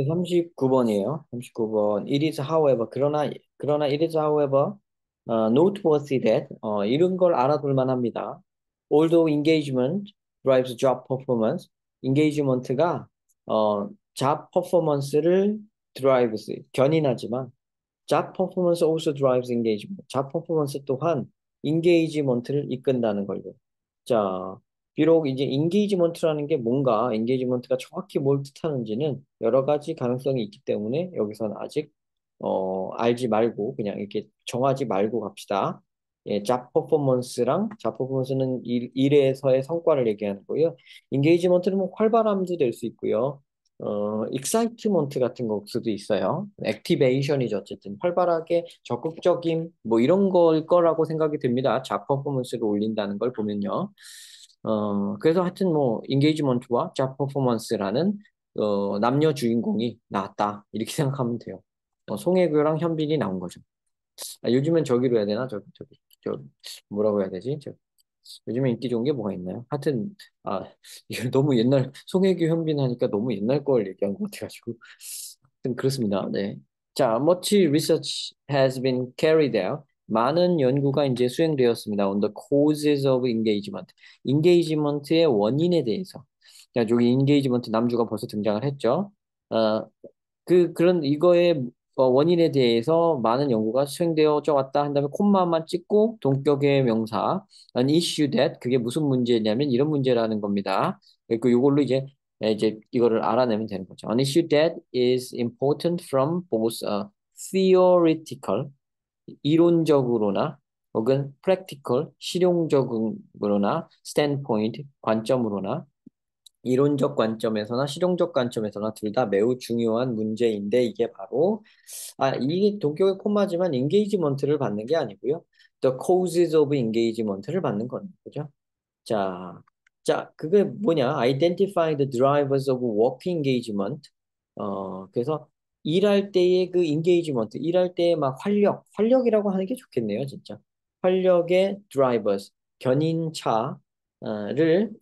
39번이에요. 39번. It is however, 그러나 it is however, noteworthy that, 이런 걸 알아둘 만합니다. Although engagement drives job performance, engagement가, job performance를 drives, 견인하지만, job performance also drives engagement. job performance 또한 engagement를 이끈다는 걸요. 자, 비록 이제 engagement라는 게 뭔가, engagement가 정확히 뭘 뜻하는지는 여러 가지 가능성이 있기 때문에 여기서는 아직 알지 말고 그냥 이렇게 정하지 말고 갑시다. 예, job performance는 일에서의 성과를 얘기하는 거고요. engagement는 뭐 활발함도 될 수 있고요. excitement 같은 걸 수도 있어요. activation이죠. 어쨌든 활발하게 적극적인 뭐 이런 걸 거라고 생각이 듭니다. 잡 퍼포먼스를 올린다는 걸 보면요. 그래서 하여튼 뭐 engagement와 잡 퍼포먼스라는 남녀 주인공이 나왔다. 이렇게 생각하면 돼요. 송혜교랑 현빈이 나온 거죠. 아, 요즘엔 저기로 해야 되나? 저 뭐라고 해야 되지? 요즘에 인기 좋은 게 뭐가 있나요? 하여튼 아 이거 너무 옛날 송혜교 현빈 하니까 너무 옛날 걸 얘기한 것 같아가지고 하여튼 그렇습니다. 네. 자, much research has been carried out. 많은 연구가 이제 수행되었습니다. On the causes of engagement. engagement의 원인에 대해서. 자, 여기 engagement 남주가 벌써 등장을 했죠. 어, 그런 이거의 원인에 대해서 많은 연구가 수행되어져 왔다 한 다음에 콤마만 찍고 동격의 명사 an issue that 그게 무슨 문제냐면 이런 문제라는 겁니다. 그 요걸로 이제 이거를 알아내면 되는 거죠. An issue that is important from both a theoretical 이론적으로나 혹은 practical 실용적으로나 standpoint 관점으로나 이론적 관점에서나 실용적 관점에서나 둘 다 매우 중요한 문제인데 이게 바로 이게 동격의 콤마지만 engagement를 받는 게 아니고요. The causes of engagement를 받는 거는 거죠. 자, 그게 뭐냐? Identify the drivers of work engagement. 그래서 일할 때의 그 engagement, 일할 때의 막 활력이라고 하는 게 좋겠네요, 진짜. 활력의 drivers, 견인차를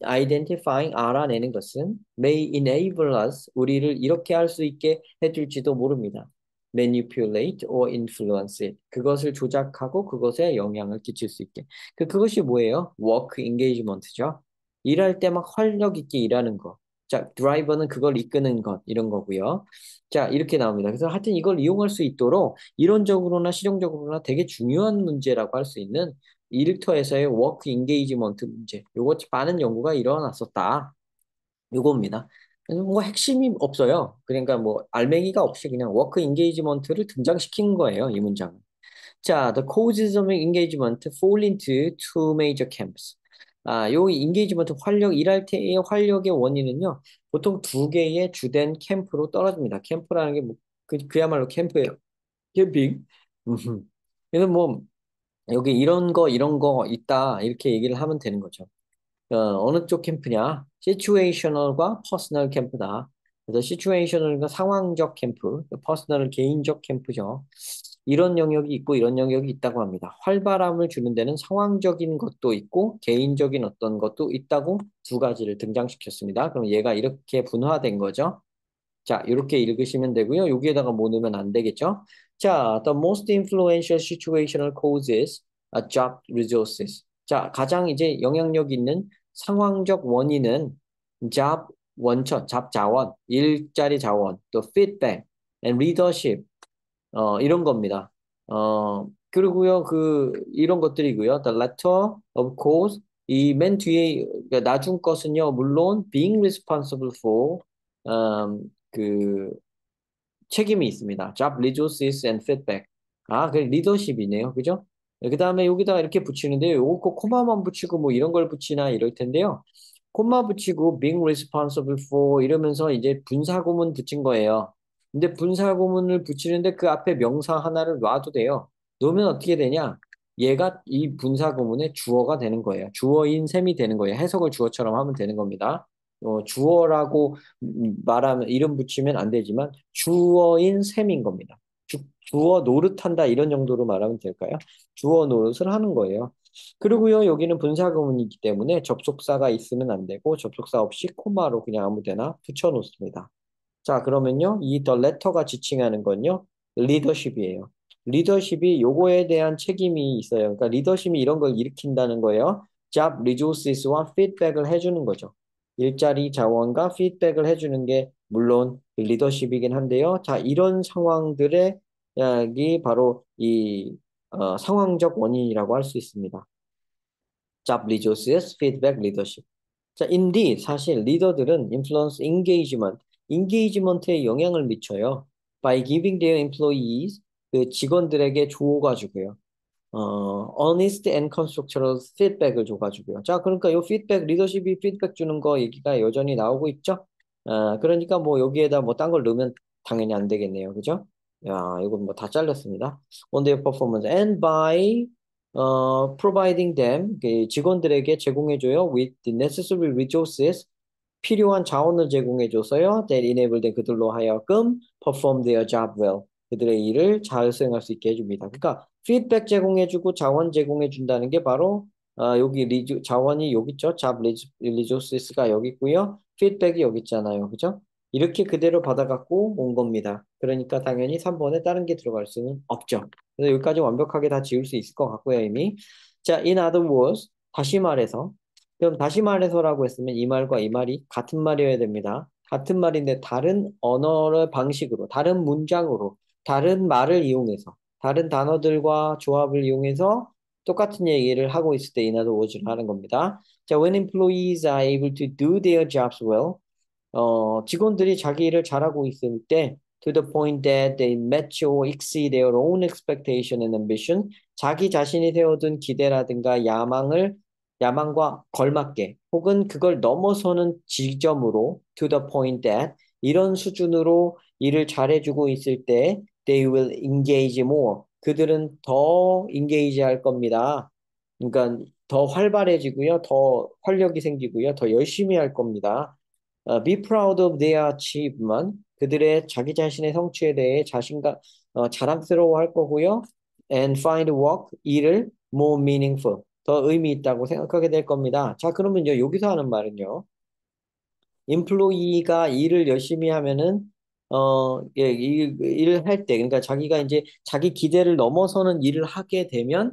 identifying, 알아내는 것은 may enable us, 우리를 이렇게 할 수 있게 해줄지도 모릅니다. manipulate or influence it. 그것을 조작하고 그것에 영향을 끼칠 수 있게. 그것이 뭐예요? work engagement죠. 일할 때 막 활력 있게 일하는 거. 자, 드라이버는 그걸 이끄는 것, 이런 거고요. 자, 이렇게 나옵니다. 그래서 하여튼 이걸 이용할 수 있도록 이론적으로나 실용적으로나 되게 중요한 문제라고 할 수 있는 일터에서의 워크 인게이지먼트 문제. 요거 많은 연구가 일어났었다. 요겁니다. 그래서 뭐 핵심이 없어요. 그러니까 뭐 알맹이가 없이 그냥 워크 인게이지먼트를 등장시킨 거예요, 이 문장은. 자, the causes of engagement fall into two major camps. 요 engagement 일할 때의 활력의 원인은요, 보통 두 개의 주된 캠프로 떨어집니다. 캠프라는 게 뭐, 그야말로 캠프예요. 캠핑. 음흠. 그래서 뭐, 여기 이런 거 있다, 이렇게 얘기를 하면 되는 거죠. 어느 쪽 캠프냐? 시츄에이셔널과 퍼스널 캠프다. 그래서 시츄에이셔널과 상황적 캠프, 퍼스널은 개인적 캠프죠. 이런 영역이 있고 이런 영역이 있다고 합니다. 활발함을 주는 데는 상황적인 것도 있고 개인적인 어떤 것도 있다고 두 가지를 등장시켰습니다. 그럼 얘가 이렇게 분화된 거죠. 자, 이렇게 읽으시면 되고요. 여기에다가 뭐 넣으면 안 되겠죠? 자, the most influential situational causes are job resources. 자, 가장 이제 영향력 있는 상황적 원인은 job 원천, 잡 자원, 일자리 자원, 또 feedback and leadership, 이런 겁니다. 그리고요, 이런 것들이고요. The latter, of course, 이 맨 뒤에, 그러니까 나중 것은요, 물론 being responsible for, 그 책임이 있습니다. Job resources and feedback. 그 리더십이네요. 그죠? 그 다음에 여기다가 이렇게 붙이는데요. 요거 꼭 코마만 붙이고 뭐 이런 걸 붙이나 이럴 텐데요. 코마 붙이고 being responsible for 이러면서 이제 분사구문 붙인 거예요. 근데 분사구문을 붙이는데 그 앞에 명사 하나를 놔도 돼요. 놓으면 어떻게 되냐? 얘가 이 분사구문의 주어가 되는 거예요. 주어인 셈이 되는 거예요. 해석을 주어처럼 하면 되는 겁니다. 주어라고 말하면 이름 붙이면 안 되지만 주어인 셈인 겁니다. 주어 노릇한다 이런 정도로 말하면 될까요? 주어 노릇을 하는 거예요. 그리고요 여기는 분사구문이기 때문에 접속사가 있으면 안 되고 접속사 없이 코마로 그냥 아무 데나 붙여 놓습니다. 자, 그러면요. 이 the letter가 지칭하는 건요. 리더십이에요. 리더십이 요거에 대한 책임이 있어요. 그러니까 리더십이 이런 걸 일으킨다는 거예요. job resources와 feedback을 해주는 거죠. 일자리 자원과 feedback을 해주는 게 물론 리더십이긴 한데요. 자, 이런 상황들의 이 바로 이 상황적 원인이라고 할 수 있습니다. job resources, feedback, leadership. 자, indeed, 사실 리더들은 influence engagement, engagement에 영향을 미쳐요. By giving their employees, 그 직원들에게 줘가지고요. honest and constructive feedback을 줘가지고요. 자, 그러니까 요 feedback, 리더십이 feedback 주는 거 얘기가 여전히 나오고 있죠. 그러니까 뭐 여기에다 뭐 딴 걸 넣으면 당연히 안 되겠네요. 그죠? 야, 이건 뭐 다 잘렸습니다. On their performance and by providing them 그 직원들에게 제공해줘요 with the necessary resources 필요한 자원을 제공해줘서요 that enable them 그들로 하여금 perform their job well 그들의 일을 잘 수행할 수 있게 해줍니다. 그러니까 피드백 제공해주고 자원 제공해준다는 게 바로 여기 자원이 여기 있죠. job resources가 여기 있고요. 피드백이 여기 있잖아요. 그죠? 이렇게 그대로 받아갖고 온 겁니다. 그러니까 당연히 3번에 다른 게 들어갈 수는 없죠. 그래서 여기까지 완벽하게 다 지울 수 있을 것 같고요, 이미. 자, in other words, 다시 말해서. 그럼 다시 말해서라고 했으면 이 말과 이 말이 같은 말이어야 됩니다. 같은 말인데 다른 언어의 방식으로, 다른 문장으로, 다른 말을 이용해서, 다른 단어들과 조합을 이용해서 똑같은 얘기를 하고 있을 때 in other words를 하는 겁니다. 자, when employees are able to do their jobs well, 직원들이 자기 일을 잘하고 있을 때 to the point that they match or exceed their own expectation and ambition 자기 자신이 세워둔 기대라든가 야망과 걸맞게 혹은 그걸 넘어서는 지점으로 to the point that 이런 수준으로 일을 잘해주고 있을 때 they will engage more 그들은 더 engage 할 겁니다. 그러니까 더 활발해지고요, 더 활력이 생기고요, 더 열심히 할 겁니다. be proud of their achievement. 그들의 자기 자신의 성취에 대해 자랑스러워할 거고요. And find work, 일을 more meaningful, 더 의미 있다고 생각하게 될 겁니다. 자, 그러면요, 여기서 하는 말은요. employee가 일을 열심히 하면은 예, 일을 할 때, 그러니까 자기가 이제 자기 기대를 넘어서는 일을 하게 되면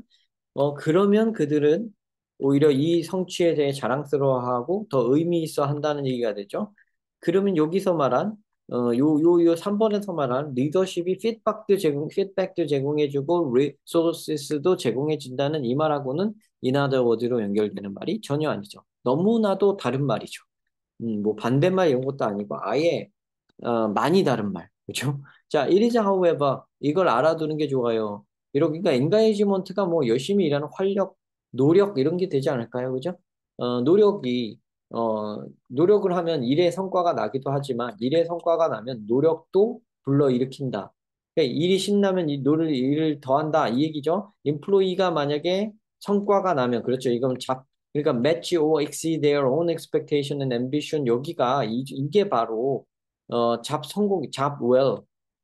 그러면 그들은 오히려 이 성취에 대해 자랑스러워하고 더 의미 있어 한다는 얘기가 되죠. 그러면 여기서 말한, 요 3번에서 말한 리더십이 피드백도 제공해주고, 리소스도 제공해준다는 이 말하고는 인하더 워드로 연결되는 말이 전혀 아니죠. 너무나도 다른 말이죠. 뭐 반대말 이런 것도 아니고 아예 많이 다른 말. 그죠? 자, it is however 이걸 알아두는 게 좋아요. 그러니까 엔가이지먼트가 뭐 열심히 일하는 활력, 노력 이런 게 되지 않을까요? 그죠? 노력이 노력을 하면 일의 성과가 나기도 하지만 일의 성과가 나면 노력도 불러일으킨다. 그러니까 일이 신나면 일을 더 한다 이 얘기죠. 인플로이가 만약에 성과가 나면 그렇죠. 이건 그러니까 match or exceed their own expectation and ambition 여기가 이게 바로 잡 well,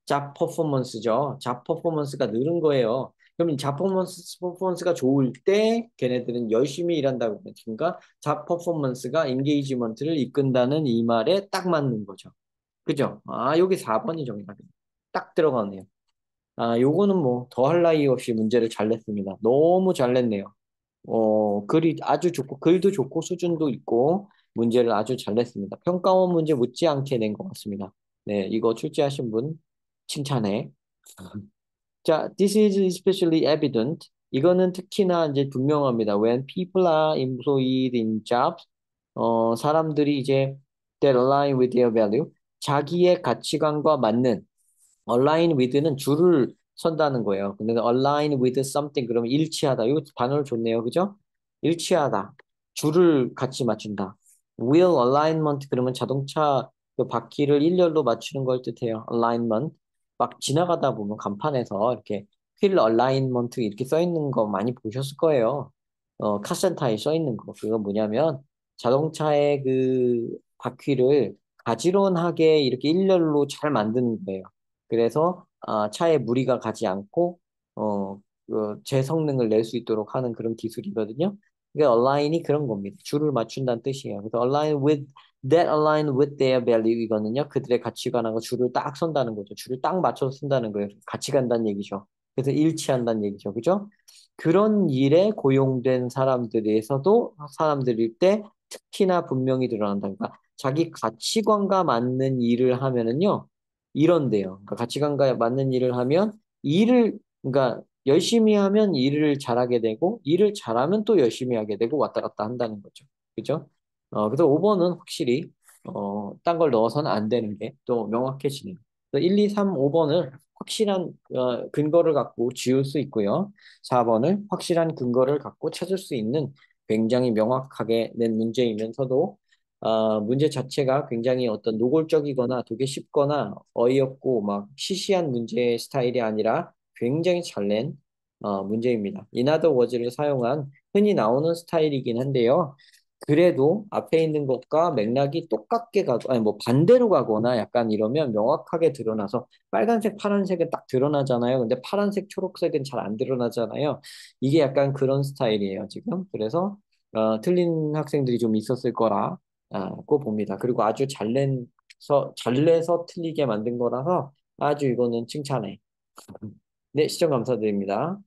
잡 퍼포먼스죠. 잡 퍼포먼스가 늘은 거예요. 그럼 잡 퍼포먼스가 좋을 때 걔네들은 열심히 일한다고 그러니까 잡 퍼포먼스가 인게이지먼트를 이끈다는 이 말에 딱 맞는 거죠. 그죠? 아, 여기 4번이 정답이에요. 딱 들어가네요. 아, 요거는 뭐 더 할 나위 없이 문제를 잘 냈습니다. 너무 잘 냈네요. 글이 아주 좋고, 글도 좋고, 수준도 있고, 문제를 아주 잘 냈습니다. 평가원 문제 못지않게 낸 것 같습니다. 네, 이거 출제하신 분 칭찬해. 자, this is especially evident. 이거는 특히나 이제 분명합니다. When people are employed in jobs, 사람들이 이제 that align with their value, 자기의 가치관과 맞는 align with는 줄을 선다는 거예요. 근데 align with something 그러면 일치하다. 이거 단어를 좋네요. 그죠? 일치하다. 줄을 같이 맞춘다. wheel alignment 그러면 자동차 그 바퀴를 일렬로 맞추는 걸 뜻해요. alignment. 막 지나가다 보면 간판에서 이렇게 wheel alignment 이렇게 써 있는 거 많이 보셨을 거예요. 카센터에 써 있는 거. 그거 뭐냐면 자동차의 그 바퀴를 가지런하게 이렇게 일렬로 잘 만드는 거예요. 그래서 차에 무리가 가지 않고 제 성능을 낼 수 있도록 하는 그런 기술이거든요. 그러니까 align이 그런 겁니다. 줄을 맞춘다는 뜻이에요. 그래서 align with that align with their value 이거는요. 그들의 가치관하고 줄을 딱 선다는 거죠. 줄을 딱 맞춰서 쓴다는 거예요. 같이 간다는 얘기죠. 그래서 일치한다는 얘기죠. 그죠? 그런 일에 고용된 사람들일 때 특히나 분명히 드러난다. 그러니까 자기 가치관과 맞는 일을 하면은요. 이런데요. 그러니까 가치관과 맞는 일을 하면 그러니까 열심히 하면 일을 잘하게 되고 일을 잘하면 또 열심히 하게 되고 왔다 갔다 한다는 거죠. 그죠? 그래서 5번은 확실히 딴 걸 넣어서는 안 되는 게 또 명확해지네요. 그래서 1, 2, 3, 5번을 확실한 근거를 갖고 지울 수 있고요. 4번을 확실한 근거를 갖고 찾을 수 있는 굉장히 명확하게 낸 문제이면서도 문제 자체가 굉장히 어떤 노골적이거나 되게 쉽거나 어이없고 막 시시한 문제 스타일이 아니라 굉장히 잘 낸 문제입니다. In other words를 사용한 흔히 나오는 스타일이긴 한데요. 그래도 앞에 있는 것과 맥락이 똑같게 가고, 아니 뭐 반대로 가거나 약간 이러면 명확하게 드러나서 빨간색, 파란색은 딱 드러나잖아요. 근데 파란색, 초록색은 잘 안 드러나잖아요. 이게 약간 그런 스타일이에요, 지금. 그래서 틀린 학생들이 좀 있었을 거라고 봅니다. 그리고 아주 잘 내서 틀리게 만든 거라서 아주 이거는 칭찬해. 네, 시청 감사드립니다.